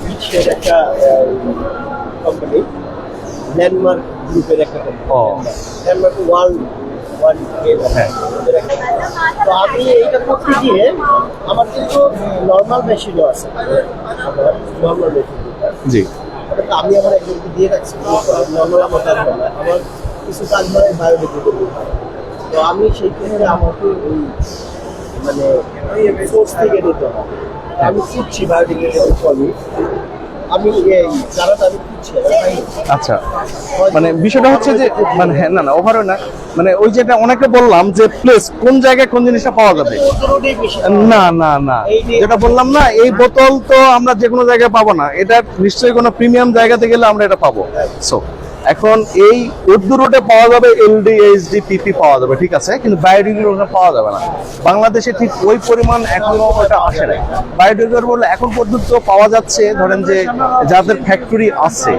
বিশ্বের একটা company, landmark গ্রুপের একটা কোম্পানি, ল্যান্ডমার্ক ওয়ার্ল্ড হ্যাঁ। তো আমি এইটা করতে গিয়ে আমার কিন্তু নর্মাল মেশিনও আছে, নর্মাল মেশিন। জি। আমি আমার একজনকে দিয়ে রাখছি, নর্মাল আমার কাজ হয় না, আমার কিছু কাজ হয় বায়োডিগ্রেডেবল। তো আমি সেই ক্ষেত্রে আমাকে ওই মানে সোর্স থেকে নিতে হয়। আমি খুঁজছি বায়োডিগ্রেডেবল পলি, আমি এই চারাটা আমি খুঁজছি। আচ্ছা, মানে বিষয়টা হচ্ছে যে মানে হ্যাঁ, না ওভারও না, মানে ওই যেটা অনেকে বললাম যে প্লেস কোন জায়গায় কোন জিনিসটা পাওয়া যাবে, না না না, যেটা বললাম না, এই বোতল তো আমরা যে কোনো জায়গায় পাবো না, এটা নিশ্চয়ই কোনো প্রিমিয়াম জায়গাতে গেলে আমরা এটা পাবো। সো এখন এই উর্দু রোডে পাওয়া যাবে এলডি, এইচডি, পিপি পাওয়া যাবে, ঠিক আছে, কিন্তু বায়োডিগ্রেডেবল পাওয়া যাবে না। বাংলাদেশে ঠিক ওই পরিমাণ এখনো ওটা আসে নাই। বায়োডিগ্রেডেবল এখন পর্যন্ত পাওয়া যাচ্ছে, ধরেন যে যাদের ফ্যাক্টরি আছে,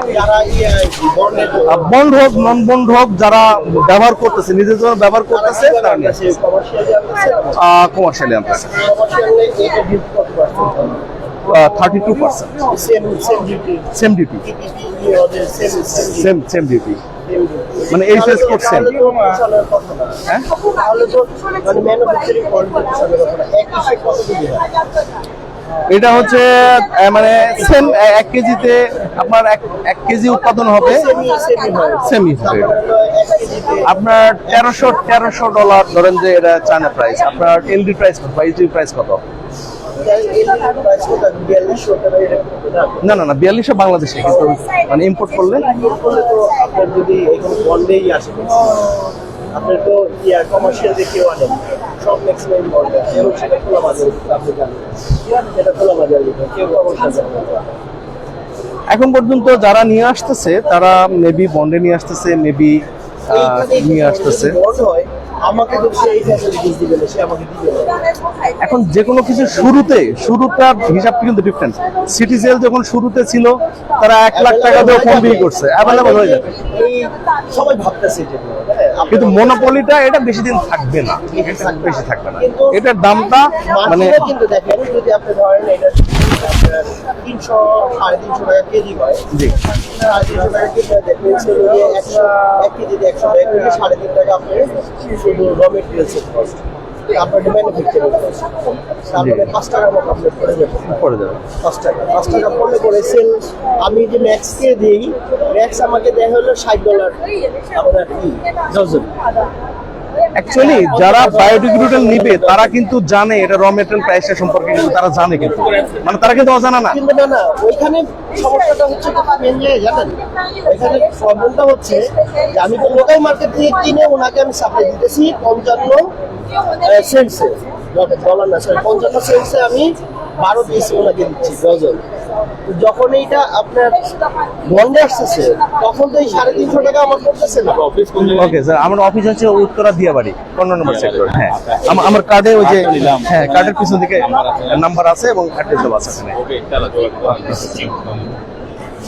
বন্ড হোক নন বন্ড হোক, যারা ব্যবহার করতেছে, নিজের জন্য ব্যবহার করতেছে, তারা কমার্শিয়ালি আনতেছে 32%। সেম ডিউটি, সেম ডিউটি, মানে এই শেষ করছেন। হ্যাঁ, এটা হচ্ছে মানে সেম 1 কেজিতে আপনার 1 কেজি উৎপাদন হবে, সেমি হবে আপনার $1300 ধরেন যে এটা চায়না প্রাইস। আপনার এলডি প্রাইস কত বা এইচডি প্রাইস কত? না না না, 4200 বাংলাদেশে, কিন্তু মানে ইম্পোর্ট করলে যদি এখানে বন্ডেই আসে, আপনার তো কমার্শিয়াল যে কেউ আনেন, সব ম্যাক্সিমাম বন্ড, এবং সেটা খোলা বাজার, আপনি জানেন সেটা খোলা বাজার, কেউ কমার্শিয়াল। এখন পর্যন্ত যারা নিয়ে আসতেছে তারা মেবি বন্ডে নিয়ে আসতেছে, মেবি নিয়ে আসতেছে। আমাকে তো সেই ফ্যাসিলিটিস দিবে না, সে আমাকে দিবে না। এখন যে কোনো কিছু শুরুটার হিসাবটা কিন্তু ডিফারেন্ট। সিটিজেল যখন শুরুতে ছিল তারা 1 লাখ টাকা দিয়ে ফোন বিক্রি করছে, অ্যাভেলেবল হয়ে যাবে, সবাই ভাবতেছে, কিন্তু মনোপলিটা এটা বেশি দিন থাকবে না, বেশি থাকবে না, এটার দামটা মানে কিন্তু দেখেন, যদি আপনি ধরেন এটা আপনার 300-350 টাকা কেজি হয়, জি 350 টাকা কেজি হয়, দেখবেন সেগুলো 1 কেজিতে 100 টাকা করে 3.5 টাকা আপনি শুধু র মেটেরিয়ালসের কস্ট, আপনার ম্যানুফ্যাকচারিং কস্ট, তারপরে 5 টাকার মতো আপনার পড়ে যাবে 5 টাকা পড়লে পরে সেল। আমি যে ম্যাক্সকে দিই, ম্যাক্স আমাকে দেয় হলো $60 আপনার কি ডজন। অ্যাকচুয়ালি যারা বায়োডিগ্রেডেবল নিবে তারা কিন্তু জানে এটা র মেটেরিয়াল প্রাইসের সম্পর্কে, কিন্তু তারা জানে, কিন্তু মানে তারা কিন্তু অজানা না। কিন্তু না, ওইখানে সমস্যাটা হচ্ছে জানেন, ওইখানে প্রবলেমটা হচ্ছে যে আমি তো লোকাল মার্কেট থেকে কিনে ওনাকে আমি সাপ্লাই দিতেছি 55 সেন্টসে, ডলার না স্যার, 55 সেন্টসে আমি 12 পিস ওনাকে দিচ্ছি ডজন। যখন এইটা আপনার বন্ধে আসতেছে তখন তো এই 350 টাকা আমার পড়তেছে না। ওকে স্যার, আমার অফিস হচ্ছে উত্তরা দিয়াবাড়ি 15 নম্বর সেক্টর। হ্যাঁ, আমার কার্ডে ওই যে হ্যাঁ কার্ডের পিছন দিকে নাম্বার আছে এবং অ্যাড্রেস দেওয়া আছে এখানে।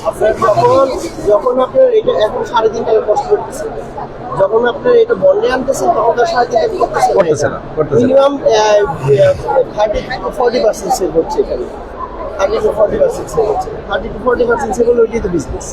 আপনার যখন আপনার এটা এখন 3.5 টাকা কষ্ট করতেছে, যখন আপনার এটা বন্ডে আনতেছেন তখন তার 3.5 টাকা করতেছে না, মিনিমাম 30-40% সেল হচ্ছে এখানে, 30-40% সেল হচ্ছে, 30-40% সেল হলে ওইটাই তো বিজনেস।